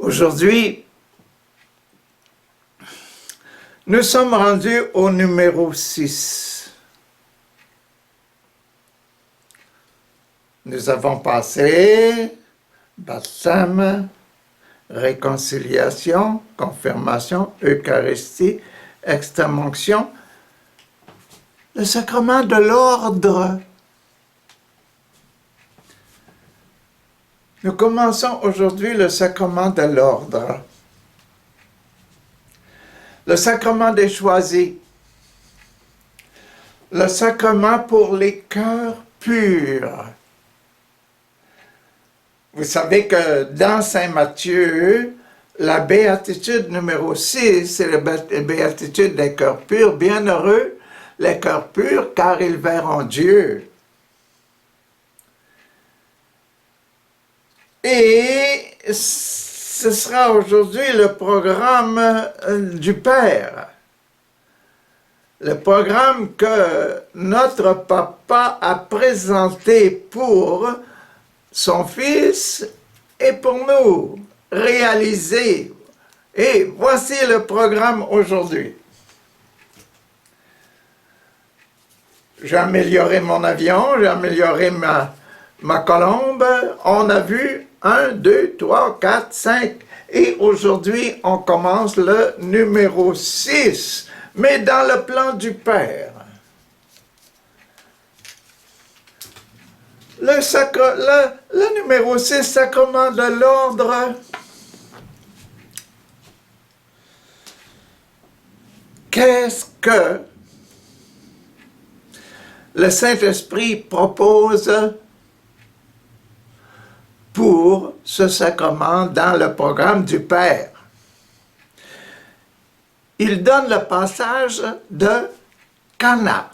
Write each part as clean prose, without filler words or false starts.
Aujourd'hui, nous sommes rendus au numéro 6. Nous avons passé baptême, réconciliation, confirmation, Eucharistie, extrême-onction, le sacrement de l'ordre. Nous commençons aujourd'hui le sacrement de l'ordre. Le sacrement des choisis. Le sacrement pour les cœurs purs. Vous savez que dans Saint Matthieu, la béatitude numéro 6, c'est la béatitude des cœurs purs. Bienheureux les cœurs purs, car ils verront Dieu. Et ce sera aujourd'hui le programme du Père. Le programme que notre papa a présenté pour son Fils et pour nous, réaliser. Et voici le programme aujourd'hui. J'ai amélioré mon avion, j'ai amélioré ma colombe. On a vu 1, 2, 3, 4, 5. Et aujourd'hui, on commence le numéro 6, mais dans le plan du Père. Le numéro 6, sacrement de l'ordre. Qu'est-ce que le Saint-Esprit propose pour ce sacrement dans le programme du Père? Il donne le passage de Cana,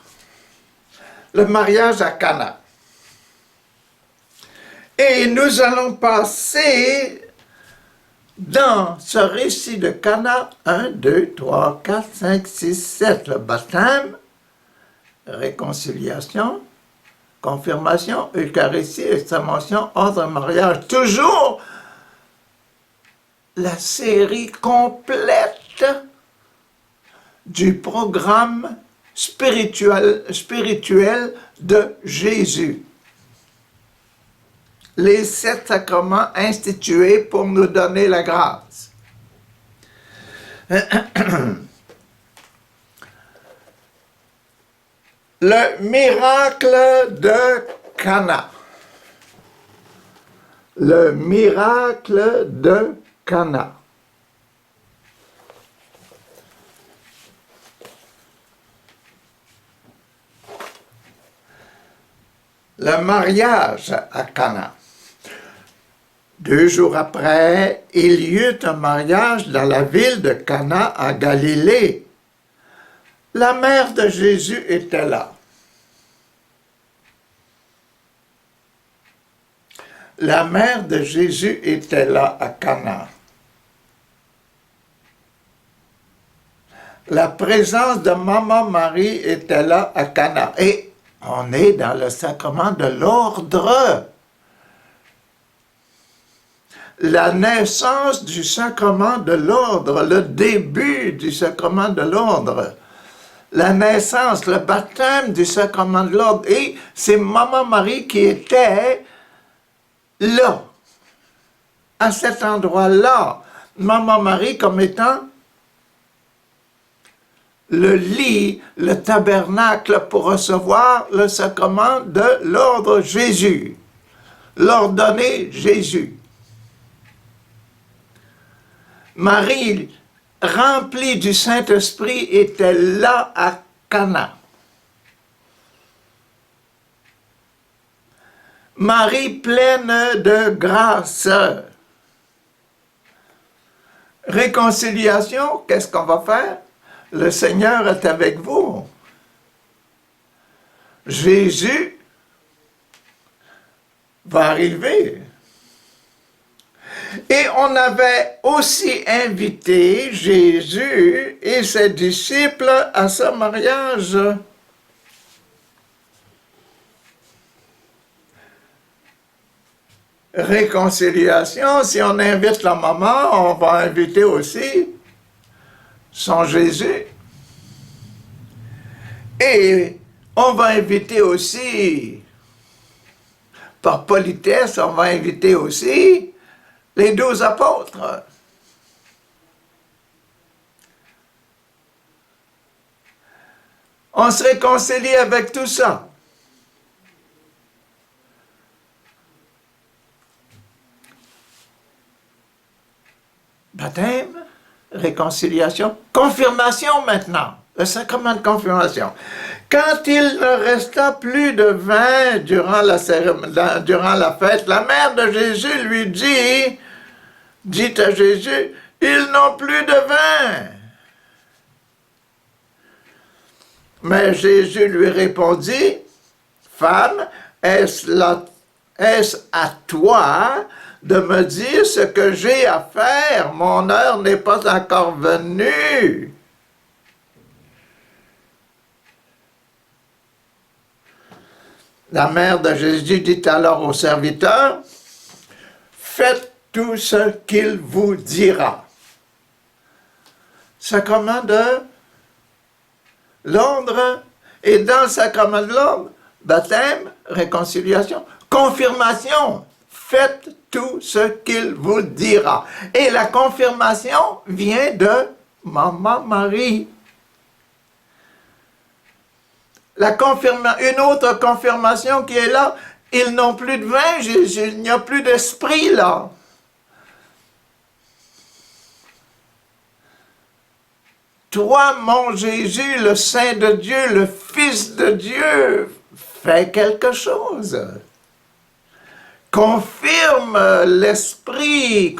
le mariage à Cana. Et nous allons passer dans ce récit de Cana 1, 2, 3, 4, 5, 6, 7, le baptême, réconciliation, confirmation, Eucharistie, extrême-onction, ordre, mariage. Toujours la série complète du programme spirituel de Jésus. Les 7 sacrements institués pour nous donner la grâce. Le miracle de Cana. Le miracle de Cana. Le mariage à Cana. 2 jours après, il y eut un mariage dans la ville de Cana en Galilée. La mère de Jésus était là. La mère de Jésus était là à Cana. La présence de Maman Marie était là à Cana. Et on est dans le sacrement de l'ordre. La naissance du sacrement de l'ordre, le début du sacrement de l'ordre. La naissance, le baptême du sacrement de l'ordre. Et c'est Maman Marie qui était là, à cet endroit-là. Maman Marie comme étant le lit, le tabernacle pour recevoir le sacrement de l'ordre Jésus. L'ordonné Jésus. Marie, remplie du Saint-Esprit, était là à Cana. Marie pleine de grâce. Réconciliation, qu'est-ce qu'on va faire? Le Seigneur est avec vous. Jésus va arriver. Et on avait aussi invité Jésus et ses disciples à ce mariage. réconciliation, si on invite la maman, on va inviter aussi son Jésus. Et on va inviter aussi, par politesse, on va inviter aussi les 12 apôtres. On se réconcilie avec tout ça. Baptême, réconciliation, confirmation maintenant, le sacrement de confirmation. Quand il ne resta plus de vin durant la fête, la mère de Jésus lui dit à Jésus, ils n'ont plus de vin. Mais Jésus lui répondit, femme, est-ce à toi de me dire ce que j'ai à faire? Mon heure n'est pas encore venue. La mère de Jésus dit alors au serviteur, faites tout ce qu'il vous dira. Sacrement de l'ordre, et dans le sacrement de l'ordre, baptême, réconciliation, confirmation, faites tout ce qu'il vous dira. Et la confirmation vient de Maman Marie. Une autre confirmation qui est là, ils n'ont plus de vin, il n'y a plus d'esprit là. Toi, mon Jésus, le Saint de Dieu, le Fils de Dieu, fais quelque chose. Confirme l'esprit,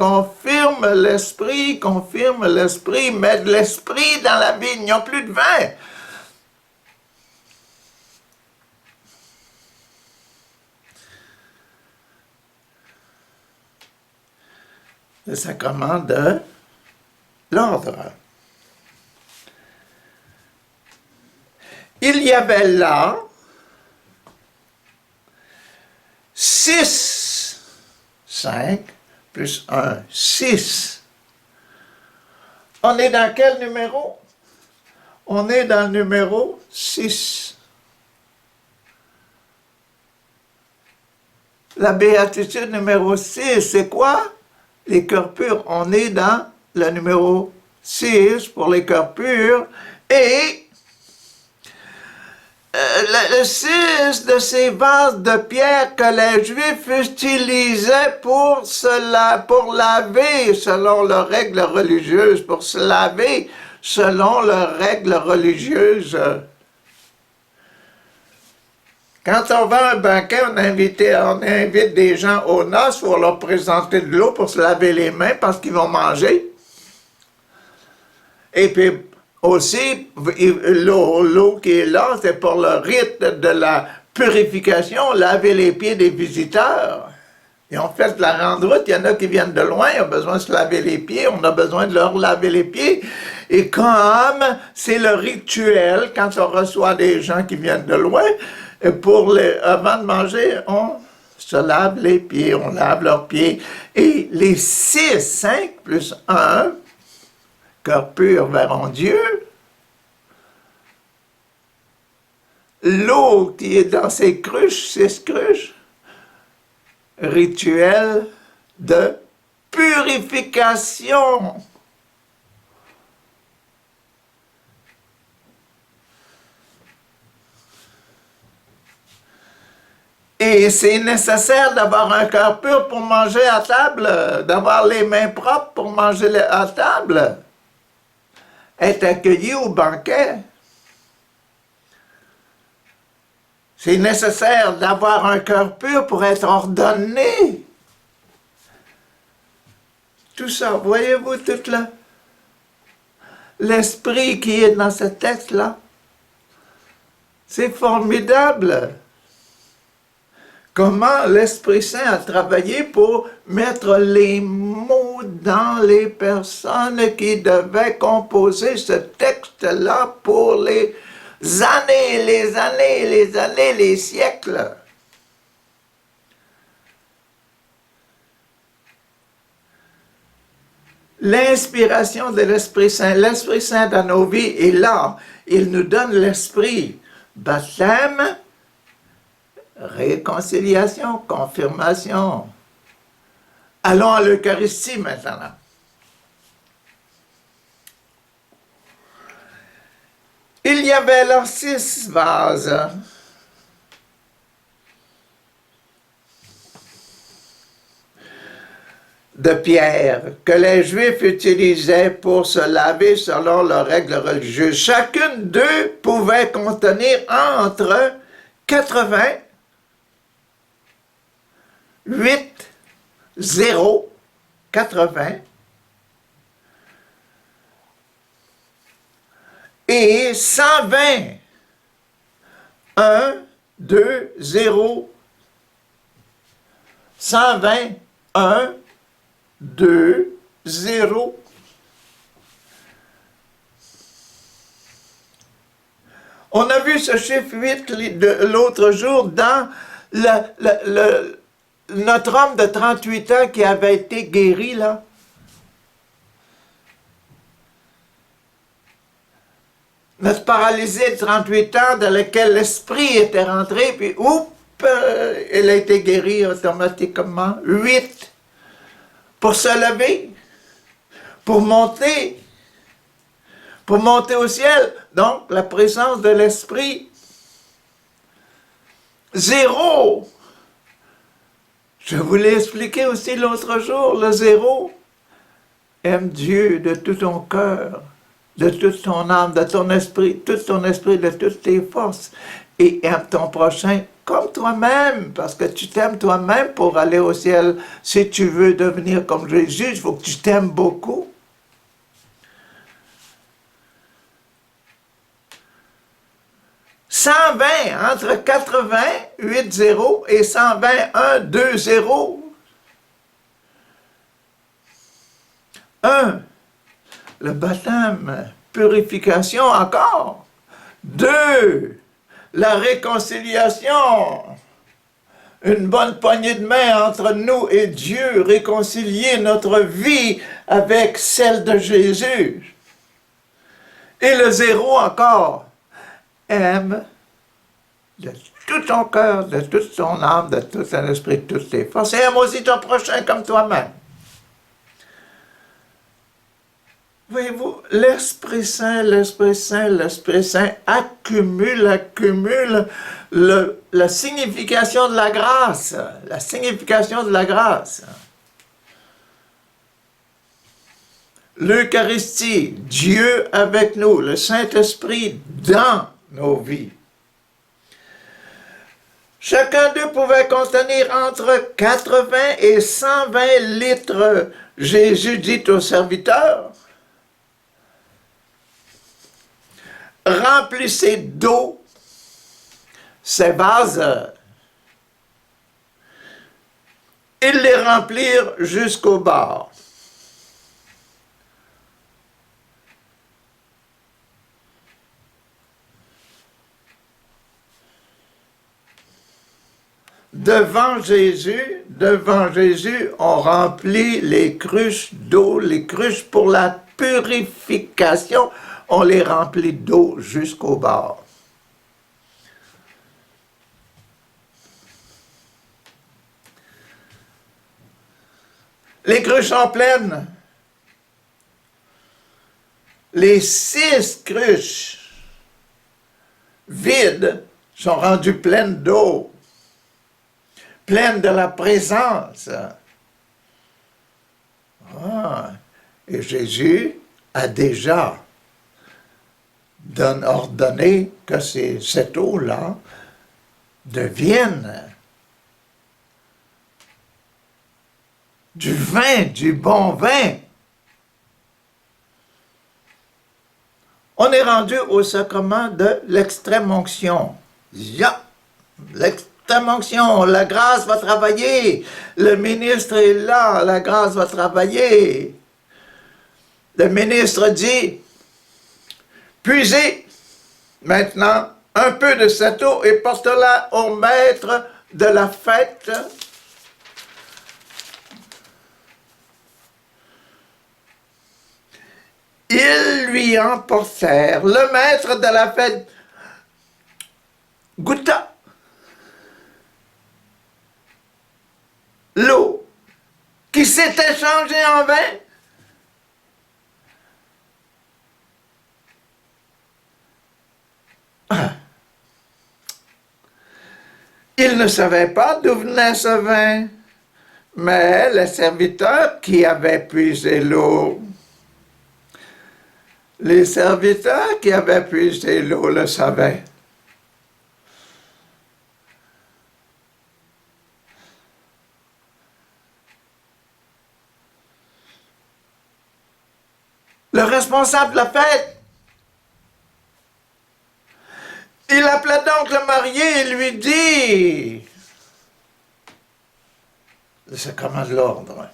mets de l'esprit dans la vie, il n'y a plus de vin. Le sacrement de l'ordre. Il y avait là 6, 5 plus 1, 6. On est dans quel numéro? On est dans le numéro 6. La béatitude numéro 6, c'est quoi? Les cœurs purs. On est dans le numéro 6 pour les cœurs purs. Et le 6 de ces vases de pierre que les Juifs utilisaient pour laver selon leurs règles religieuses, pour se laver selon leurs règles religieuses. Quand on va à un banquet, on invite des gens aux noces pour leur présenter de l'eau pour se laver les mains parce qu'ils vont manger. Et puis aussi, l'eau qui est là, c'est pour le rite de la purification, laver les pieds des visiteurs. Et on fait la grande route, il y en a qui viennent de loin, ils ont besoin de se laver les pieds, on a besoin de leur laver les pieds. Et comme c'est le rituel, quand on reçoit des gens qui viennent de loin, avant de manger, on se lave les pieds, on lave leurs pieds. Et les 6, 5 plus 1, cœur pur verront Dieu. L'eau qui est dans ces cruches, 6 cruches, rituel de purification. Et c'est nécessaire d'avoir un cœur pur pour manger à table, d'avoir les mains propres pour manger à table, être accueilli au banquet. C'est nécessaire d'avoir un cœur pur pour être ordonné. Tout ça, voyez-vous tout là? L'esprit qui est dans ce texte-là, c'est formidable. Comment l'Esprit Saint a travaillé pour mettre les mots dans les personnes qui devaient composer ce texte-là pour les années, les siècles. l'inspiration de l'Esprit Saint. L'Esprit Saint dans nos vies est là. Il nous donne l'Esprit. Baptême, réconciliation, confirmation. Allons à l'Eucharistie maintenant. Il y avait alors 6 vases. De pierre que les Juifs utilisaient pour se laver selon leurs règles religieuses. Chacune d'eux pouvait contenir entre 8, 80 et 120. 1, 2, 0, 120, 1, 2, 0. On a vu ce chiffre 8 l'autre jour dans notre homme de 38 ans qui avait été guéri, là. Notre paralysé de 38 ans dans lequel l'esprit était rentré, puis elle a été guérie automatiquement. 8. Pour se lever, pour monter au ciel. Donc, la présence de l'Esprit. 0. Je vous l'ai expliqué aussi l'autre jour, le 0. Aime Dieu de tout ton cœur, de toute ton âme, de ton esprit, de toutes tes forces. Et aime ton prochain comme toi-même, parce que tu t'aimes toi-même pour aller au ciel. Si tu veux devenir comme Jésus, il faut que tu t'aimes beaucoup. « 120, entre 80, 8, 0, et 120, 1, 2, 0. 1. Le baptême, purification encore. 2. La réconciliation, une bonne poignée de main entre nous et Dieu, réconcilier notre vie avec celle de Jésus. Et le 0 encore, aime de tout ton cœur, de toute ton âme, de tout ton esprit, de toutes tes forces, et aime aussi ton prochain comme toi-même. Voyez-vous, l'Esprit Saint accumule la signification de la grâce. La signification de la grâce. L'Eucharistie, Dieu avec nous, le Saint-Esprit dans nos vies. Chacun d'eux pouvait contenir entre 80 et 120 litres. Jésus dit aux serviteurs, remplissez d'eau ces vases. Ils les remplirent jusqu'au bord. Devant Jésus, on remplit les cruches d'eau, les cruches pour la purification. On les remplit d'eau jusqu'au bord. Les cruches sont pleines. Les 6 cruches vides sont rendues pleines d'eau, pleines de la présence. Et Jésus a déjà ordonné que cette eau-là devienne du vin, du bon vin. On est rendu au sacrement de l'extrême-onction. L'extrême-onction, la grâce va travailler. Le ministre est là, la grâce va travailler. Le ministre dit, puisez maintenant un peu de cette eau et porte-la au maître de la fête. lui emportèrent. Le maître de la fête goûta l'eau qui s'était changée en vin. Il ne savait pas d'où venait ce vin, mais les serviteurs qui avaient puisé l'eau, les serviteurs qui avaient puisé l'eau le savaient. Le responsable de la fête, il appela donc le marié et lui dit, le sacrement de l'ordre,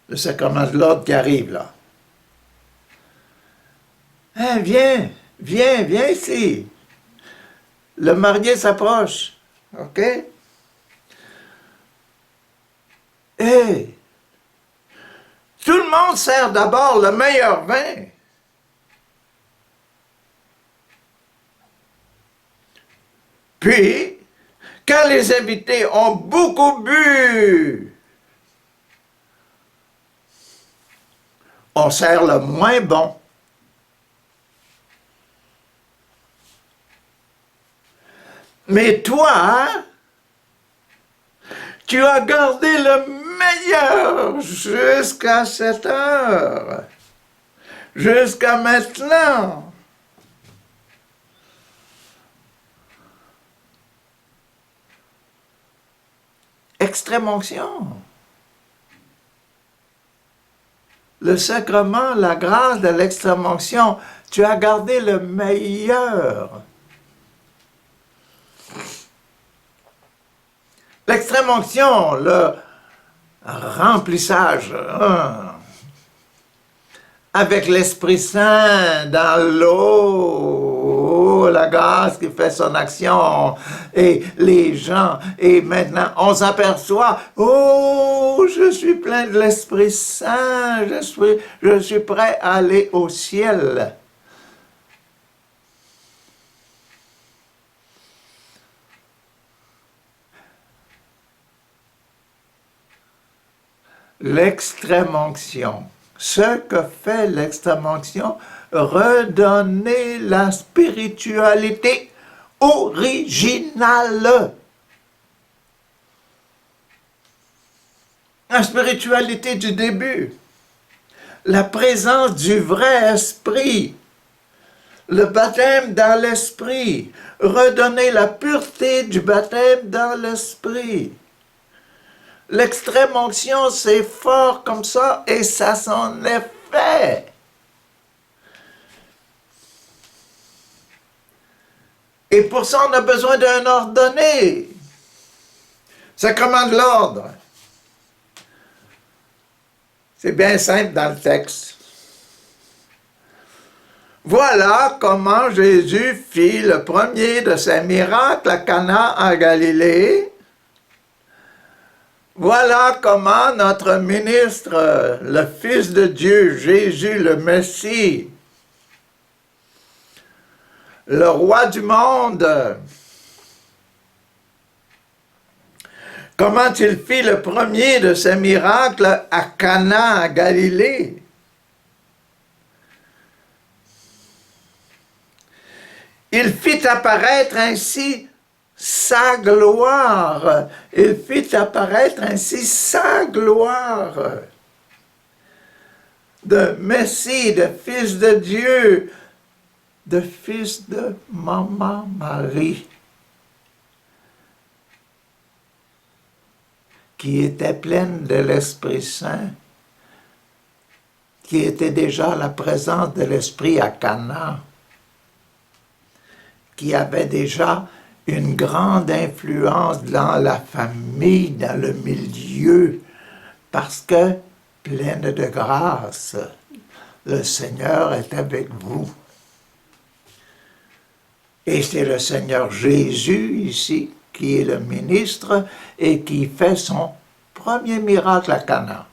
le sacrement de l'ordre qui arrive là. Hein, viens ici. Le marié s'approche, ok? Et tout le monde sert d'abord le meilleur vin. Puis, quand les invités ont beaucoup bu, on sert le moins bon. Mais toi, tu as gardé le meilleur jusqu'à cette heure, jusqu'à maintenant. Extrême onction. Le sacrement, la grâce de l'extrême onction, tu as gardé le meilleur. L'extrême onction, le remplissage avec l'Esprit Saint dans l'eau, la grâce qui fait son action, et les gens, et maintenant on s'aperçoit, oh, je suis plein de l'Esprit Saint, je suis prêt à aller au ciel. L'extrême onction. Ce que fait l'extrême onction, redonner la spiritualité originale. La spiritualité du début. La présence du vrai esprit. Le baptême dans l'esprit. Redonner la pureté du baptême dans l'esprit. L'extrême onction, c'est fort comme ça et ça a son effet. Et pour ça, on a besoin d'un ordonné. Sacrement de l'ordre. C'est bien simple dans le texte. Voilà comment Jésus fit le premier de ses miracles à Cana en Galilée. Voilà comment notre ministre, le Fils de Dieu, Jésus le Messie, le roi du monde, comment il fit le premier de ses miracles à Cana, en Galilée. Il fit apparaître ainsi sa gloire. Il fit apparaître ainsi sa gloire de Messie, de Fils de Dieu, de Fils de Maman Marie, qui était pleine de l'Esprit Saint, qui était déjà la présence de l'Esprit à Cana, qui avait déjà une grande influence dans la famille, dans le milieu, parce que, pleine de grâce, le Seigneur est avec vous. Et c'est le Seigneur Jésus ici, qui est le ministre et qui fait son premier miracle à Cana.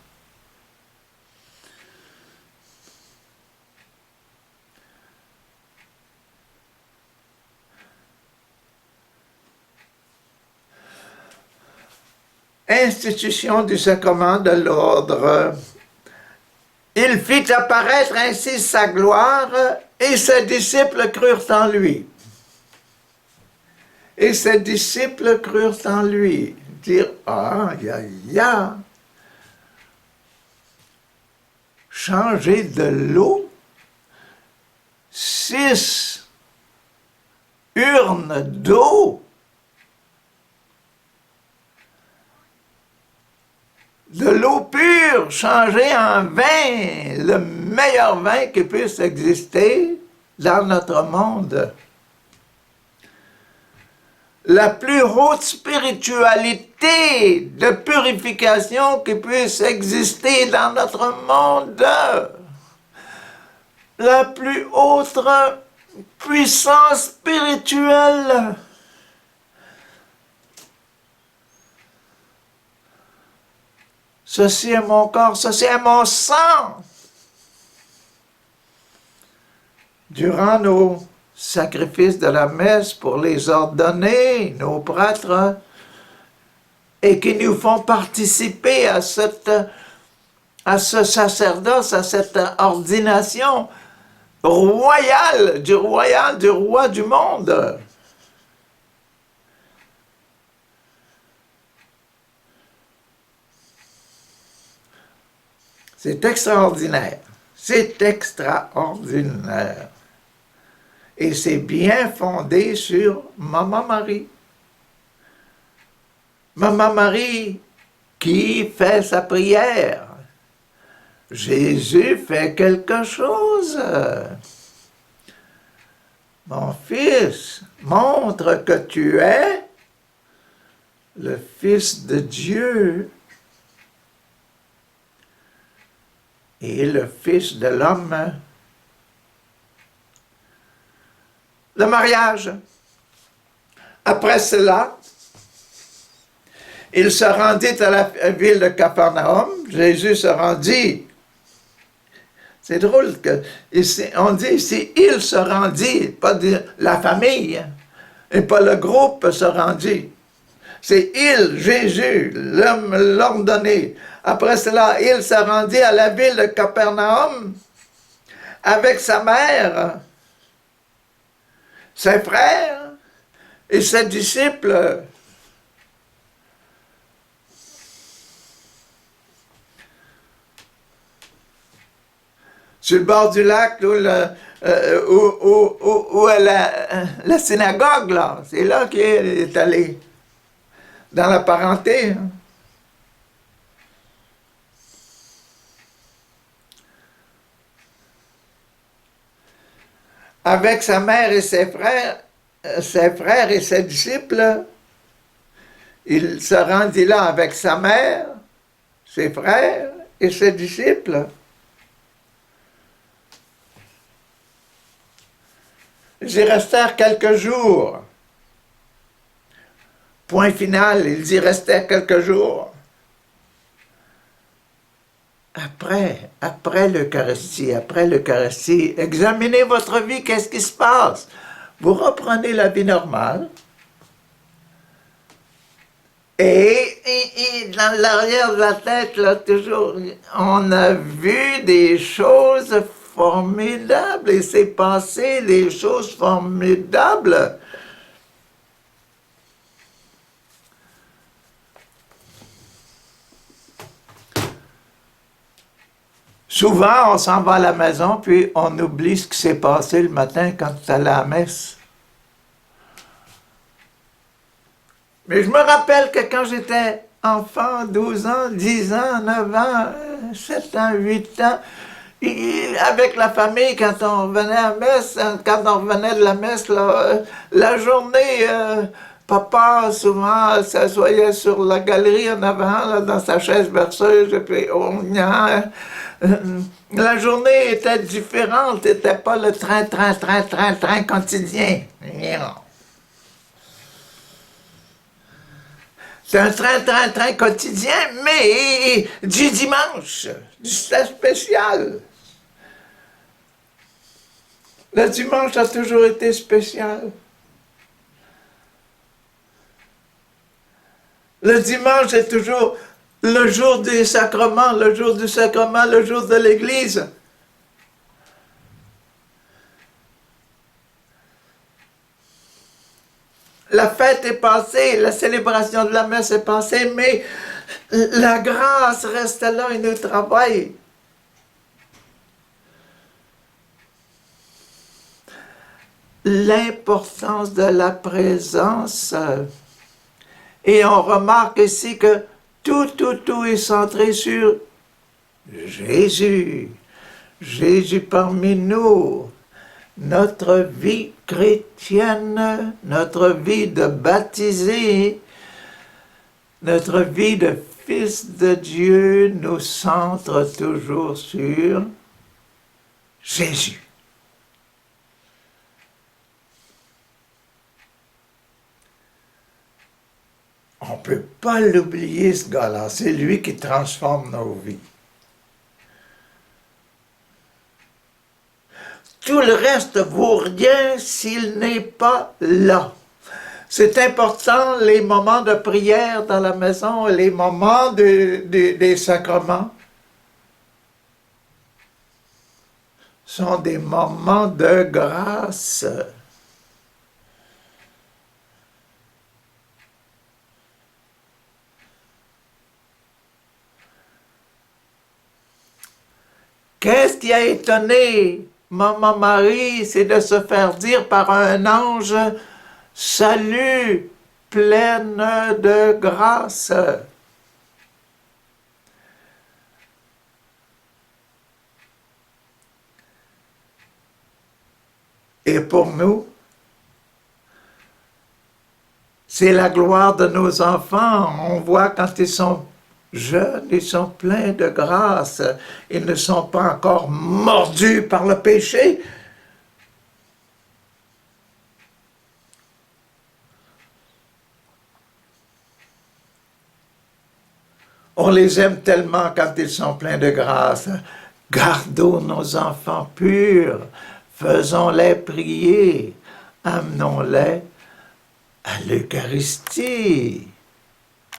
Institution du sacrement de l'ordre. Il fit apparaître ainsi sa gloire, et ses disciples crurent en lui. Et ses disciples crurent en lui. Dire, ah, ya, changer de l'eau, 6 urnes d'eau, de l'eau pure changée en vin, le meilleur vin qui puisse exister dans notre monde. La plus haute spiritualité de purification qui puisse exister dans notre monde. La plus haute puissance spirituelle. Ceci est mon corps, ceci est mon sang. Durant nos sacrifices de la messe pour les ordonner, nos prêtres, et qui nous font participer à ce sacerdoce, à cette ordination royale du roi du monde. C'est extraordinaire. C'est extraordinaire. Et c'est bien fondé sur Maman Marie. Maman Marie qui fait sa prière. Jésus fait quelque chose. Mon fils, montre que tu es le Fils de Dieu et le Fils de l'homme. Le mariage. Après cela, il se rendit à la ville de Capharnaüm. Jésus se rendit. C'est drôle que ici, on dit ici, il se rendit, pas dire la famille, et pas le groupe se rendit. C'est il, Jésus, l'homme l'ordonné. Après cela, il se rendit à la ville de Capharnaüm avec sa mère, ses frères et ses disciples. Sur le bord du lac, où est la synagogue, là, c'est là qu'il est allé, dans la parenté. Avec sa mère et ses frères et ses disciples, il se rendit là avec sa mère, ses frères et ses disciples. Ils y restèrent quelques jours. Point final, ils y restèrent quelques jours. Après l'Eucharistie, examinez votre vie, qu'est-ce qui se passe? Vous reprenez la vie normale. Et dans l'arrière de la tête, là, toujours, on a vu des choses formidables, et c'est passé des choses formidables. Souvent, on s'en va à la maison, puis on oublie ce qui s'est passé le matin quand tu allais à la messe. Mais je me rappelle que quand j'étais enfant, 12 ans, 10 ans, 9 ans, 7 ans, 8 ans, avec la famille, quand on revenait à la messe, quand on revenait de la messe, là, la journée, papa, souvent, s'assoyait sur la galerie en avant, là, dans sa chaise berceuse, et puis la journée était différente, c'était pas le train quotidien. C'est un train quotidien, mais du dimanche, c'est spécial. Le dimanche a toujours été spécial. Le dimanche est toujours le jour du sacrement, le jour du sacrement, le jour de l'Église. La fête est passée, la célébration de la messe est passée, mais la grâce reste là et nous travaille. L'importance de la présence. Et on remarque ici que tout est centré sur Jésus. Jésus parmi nous. Notre vie chrétienne, notre vie de baptisé, notre vie de fils de Dieu nous centre toujours sur Jésus. On ne peut pas l'oublier, ce gars-là. C'est lui qui transforme nos vies. Tout le reste ne vaut rien s'il n'est pas là. C'est important, les moments de prière dans la maison, les moments des sacrements sont des moments de grâce. Qu'est-ce qui a étonné Maman Marie, c'est de se faire dire par un ange, « Salut, pleine de grâce ». Et pour nous, c'est la gloire de nos enfants. On voit quand ils sont jeunes, ils sont pleins de grâce. Ils ne sont pas encore mordus par le péché. On les aime tellement quand ils sont pleins de grâce. Gardons nos enfants purs, faisons-les prier, amenons-les à l'Eucharistie.